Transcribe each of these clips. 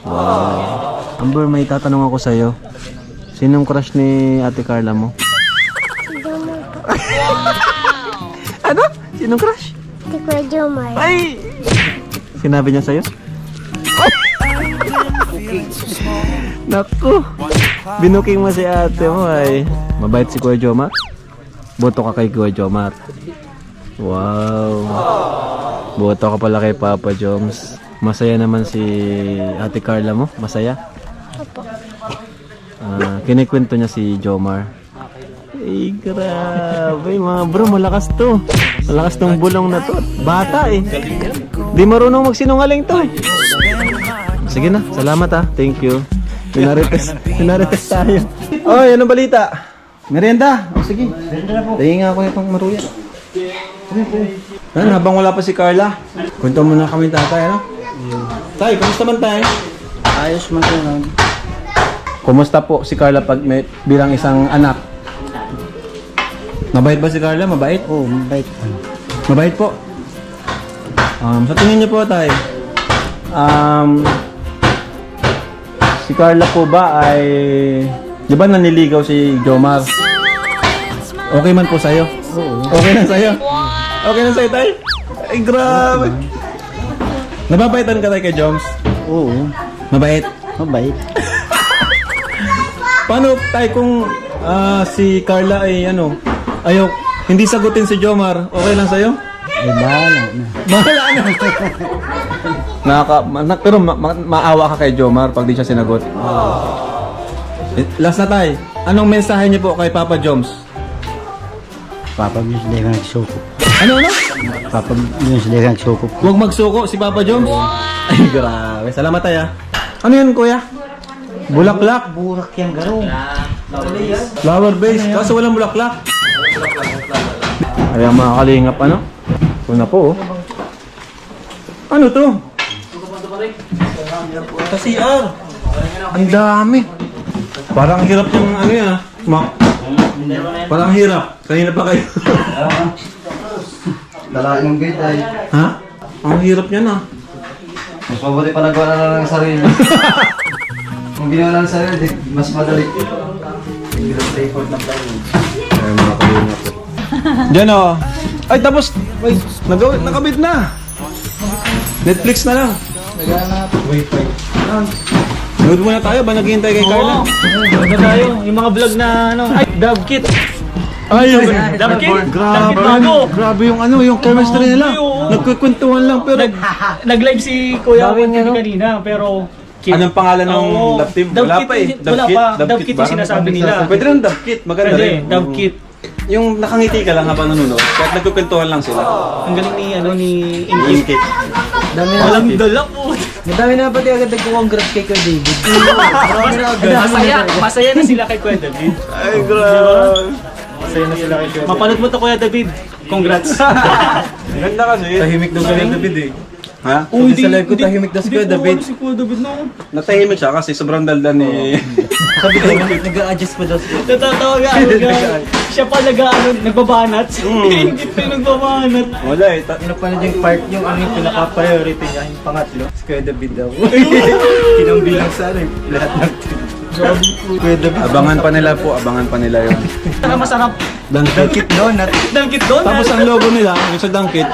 Wow. Amber, may tatanong ako sa'yo. Sinong crush ni Ate Carla mo? Ano? Sinong crush? Si Kuya Jomar. Ay! Sinabi niya sa'yo? Naku! Binuking mo si ate mo ay. Mabait si Kuya Jomar? Boto ka kay Kuya Jomar. Wow! Boto ka pala kay Papa Joms. Masaya naman si Ate Carla mo? Masaya? Opo. Kinikwento niya si Jomar. Ay, grabe mga bro, malakas to. Malakas tong bulong na to. Bata eh. Di marunong magsinungaling to. Sige na, salamat ah. Thank you. Pinarites tayo. Oy, anong balita? Merienda? O sige. Tingin nga ako itong maruya. Ano, habang wala pa si Carla, kwento muna kami tatay, ano? Tay, kumusta man tayo? Ayos man ko lang. Kumusta po si Carla pag may, bilang isang anak? Mabait ba si Carla? Mabait? Oo, mabait. Mabait po. Sa tingin niyo po tay, si Carla po ba ay, di ba naniligaw si Jomar? Okay man po sa'yo? Oo. Okay na sa'yo? Okay na sa'yo tay? Ay grabe. Nababaitan ka tay kay Joms? Oo, Mabait? mabait. Paano tay kung si Carla ay ano, ayaw, hindi sagutin si Jomar, okay lang sa'yo? Ay, bahala na. Bahala na. Pero maawa ka kay Jomar pag di siya sinagot. Last na tay, anong mensahe niyo po kay Papa Joms? Papa Muse din ang nagsuko. Ano? Papa Muse din ang nagsuko. Huwag magsuko si Papa Joms? Ay grabe, salamat tay ah. Ano yan kuya? Bulaklak? Burak yung garong. Flower base, kaso walang bulaklak. Ayan mga kalingap ano? Ito na po oh. Ano to? Sa CR. Ang dami. Parang hirap yung ano yan ah. Parang hirap. Kanina pa kayo. Dalain ng gate ay. Ha? Ang hirap niyan ah. Mas mabuti pa nagawa na ng sarili. Kung ginawa ng sarili, mas madali. Record ng tayo. Ayan mga kalingap po. Diyan oh. Ay tapos, wait, nakabit na. Netflix na lang. Naghanap. Wi-Fi. Nood muna tayo ba naghihintay kay Carla? Ano tayo? Yung mga vlog na ano, ay, Dub Kit. Ay, Dub Kit. grabe. Grabe yung ano, yung chemistry nila. Nagkukwentuhan lang pero Nag-live si Kuya Wendy kanina, pero Kit. anong pangalan ng Oo. love team? Dub Wala Kit, pa eh. Wala pa. Dub Kit yung sinasabi nila. Pwede rin Dub Kit, maganda Pwede, rin. Dub Kit. Yung nakangiti ka lang habang nanonood, kahit nagkukwentuhan lang sila. Ang galing ni, ano, ni Yung Inkit. Kit. Dami na. Walang dala po. Madami na pati agad nagko-congrats kay Kuya David. Masaya na sila kay Kuya David. Ay, grabe. Masaya na sila kay Kuya David. Mapanood mo to Kuya David. Congrats. Ganda kasi. Tahimik daw kay David eh. Ha? Oh, Sa live ko tahimik daw si Kuya David. Si Kuya David na. Natahimik siya kasi sobrang daldan ni... Sabi ko, nag-a-adjust pa daw siya. Natatawa ka, siya pa nagbabanat. Hindi pa yung nagbabanat. Wala eh. Ano pa na yung part yung ano yung pinaka-priority niya, yung pangatlo. Si Kuya David daw. Kinambilang sa ano, lahat ng team. Kuya David. Abangan pa nila po, abangan pa nila yun. Saka masarap. Dangkit. Donut. Dangkit doon. Tapos ang logo nila, yung sa Dangkit,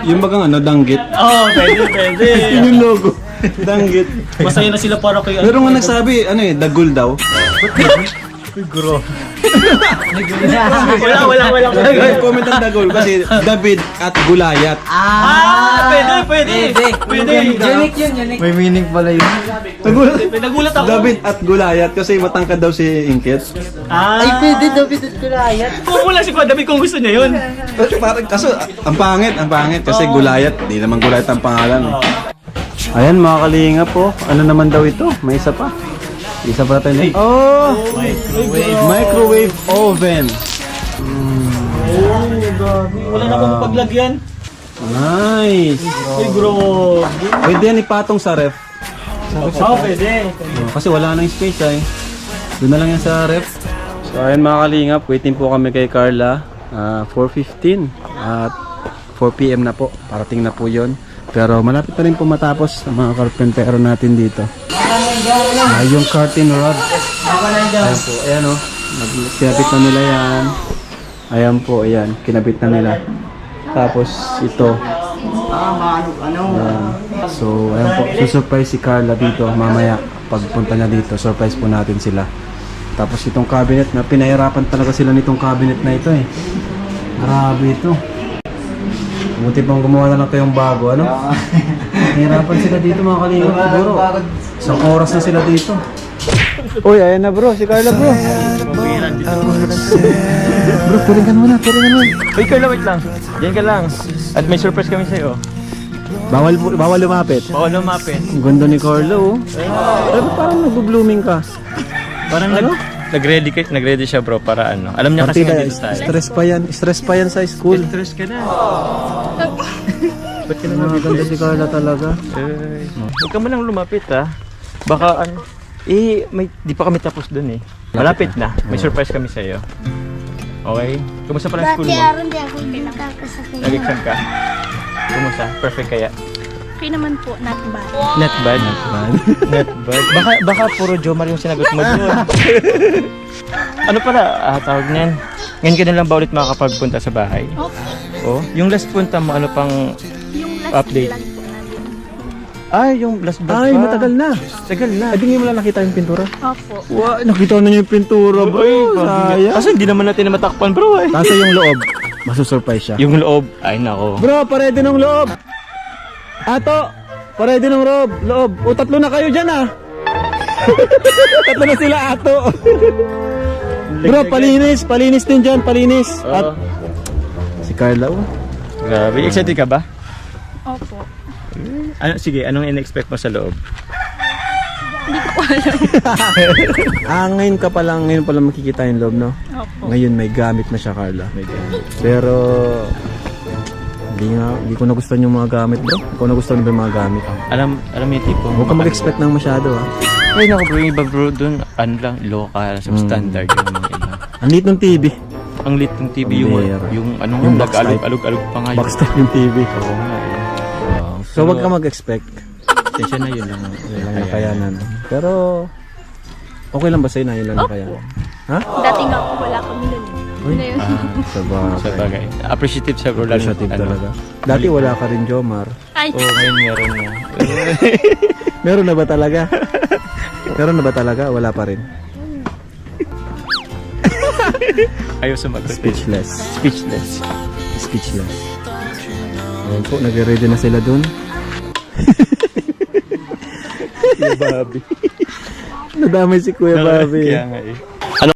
yung bagang ano, Danggit. Oo, pwede. Yun yung logo. Danggit. Masaya na sila para kay Pero nga nagsabi, ano eh, Dagul daw. Wala. Comment ang Dagul kasi David at Gulayat. Pwede. Unique yun, unique. May meaning pala yun. Nagulat ako. David at Gulayat kasi matangkad daw si Inkit. Ay, pwede David at Kulayat. Pumula si Kuya David kung gusto niya yun. Parang kaso, ang pangit kasi Gulayat. Di naman Gulayat ang pangalan. Ayan mga kalinga po. Ano naman daw ito? May isa pa. Isa pa natin eh. Oh! Microwave oven. Wala na akong paglagyan. Nice. Ay, bro. Pwede yan ipatong sa ref. Oo, pwede. Kasi wala nang space ay. Doon na lang yan sa ref. So ayun mga kalingap, waiting po kami kay Carla. 4:15 at 4 PM na po. Parating na po yon. Pero malapit na rin po matapos ang mga karpentero natin dito. Yung curtain rod. Ayan po, ayan o. Kinabit na nila yan. Ayan po, ayan. Kinabit na nila. Tapos ito. Ayan. So, ayan po. Susurprise si Carla dito mamaya. Pagpunta niya dito, surprise po natin sila. Tapos itong cabinet na pinahirapan talaga sila nitong cabinet na ito eh. Grabe ito. Buti pang gumawa na lang kayong bago, ano? Nahirapan sila dito mga kalingap siguro. Isang oras na sila dito. Uy, ayan na bro, si Carla bro. Bro, turingan mo na, turingan mo. Uy, Carla, wait lang. Diyan ka lang. At may surprise kami sa'yo. Bawal lumapit. Bawal lumapit. Ang ganda ni Carla oh. Pero parang nag-blooming ka. Parang nag-ready siya bro para ano. Alam niya kasi Partida, dito tayo. stress pa yan sa school. Stress ka na. Ba't ka naman ganda si Carla talaga? Huwag ka man lang lumapit ha. Baka ano. Di pa kami tapos dun eh. Malapit na. May surprise kami sa'yo. Okay? Kumusta pala ang school Dati mo? aron di ako pinatapos sa kanya. Nag-exam ka? Kumusta? Perfect kaya? Okay naman po, not bad. Not bad. Not bad. Baka puro Jomar yung sinagot mo doon. Ano pala, tawag niyan? Ngayon ka na lang ba ulit makakapagpunta sa bahay? Okay. Oh, yung last punta mo, ano pang Yung last update? vlog po namin. Ay, yung last vlog Ay, pa. matagal na. Tagal na. Ay, di mo lang nakita yung pintura. Opo. Wow, nakita na niyo yung pintura bro. Sayang. Kasi hindi naman natin na matakpan bro eh. Kaso yung loob, masusurprise siya. Yung loob, ay nako. Bro, parede ng loob. Ato, parede ng loob. O, tatlo na kayo dyan ah. Tatlo na sila ato. Bro, palinis din dyan, palinis. At si Carla oh. Grabe, excited ka ba? Opo. Ano, sige, anong in-expect mo sa loob? Ngayon pa lang makikita yung loob, no? Opo. Ngayon may gamit na siya, Carla. Pero hindi ko nagustuhan yung mga gamit, bro. Hindi ko nagustuhan yung mga gamit. Alam mo yung tipo. Huwag ka mag-expect ng masyado, ah. Ay naku bro, yung iba bro dun, ano lang, local, substandard yung mga iba. Ang liit ng TV. Ang lit ng TV, Meron. yung ano, Yung yung box type. nag-alog-alog pa nga yun. Box type yung TV. Oo nga eh. So, huwag ka mag-expect. Tensya na yun lang. Yun lang nakayanan. Pero, okay lang ba sa'yo na yun lang nakayanan? Ha? Dati nga po wala kami nun. Ngayon. Sa bagay. Sa bagay. Appreciative sa bro. Appreciative talaga. Dati wala ka rin, Jomar. Ay, Oo, ngayon meron na. Meron na ba talaga? Meron na ba talaga? Wala pa rin. Ayaw sumagot. Speechless. Speechless. Speechless. Ayan po, nag-ready na sila dun. Kuya Bobby. Nadamay si Kuya Bobby. Kaya nga eh.